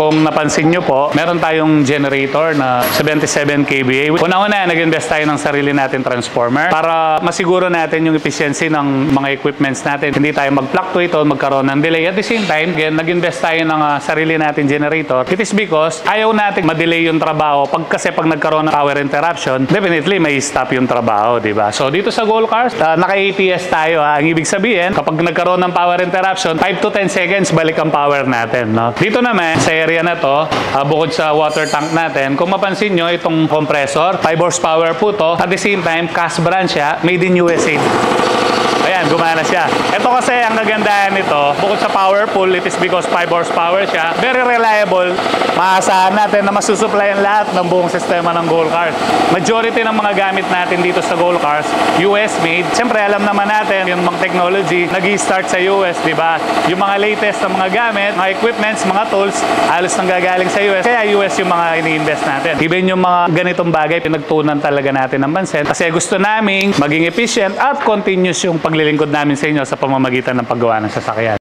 Kung napansin nyo po, meron tayong generator na 77 kVA. Una-una, nag-invest tayo ng sarili natin transformer para masiguro natin yung efficiency ng mga equipments natin. Hindi tayo mag-fluctuate o magkaroon ng delay. At the same time, again, nag-invest tayo ng sarili natin generator. It is because ayaw natin ma-delay yung trabaho. Kasi pag nagkaroon ng power interruption, definitely may stop yung trabaho, di ba? So dito sa Gold Cars, naka-ATS tayo. Ang ibig sabihin, kapag nagkaroon ng power interruption, 5 to 10 seconds balik ang power natin. No? Dito naman, sa area na to, bukod sa water tank natin, kung mapansin nyo, itong compressor, 5 horsepower po to. At the same time, cast brand siya, made in USA. Ayan, gumana siya. Ito kasi ang kagandahan nito, bukod sa powerful, it is because 5 horsepower siya. Very reliable. Maasahan natin na masusupplyan lahat ng buong sistema ng Gold Cars. Majority ng mga gamit natin dito sa Gold Cars, US made. Siyempre, alam naman natin yung mga technology, nag-i-start sa US, di ba? Yung mga latest na mga gamit, mga equipments, mga tools, halos nang gagaling sa US. Kaya US yung mga ini-invest natin. Even yung mga ganitong bagay, pinagtunan talaga natin ng pansin. Kasi gusto naming maging efficient at continuous yung paglilingkod namin sa inyo sa pamamagitan ng paggawa ng sasakyan.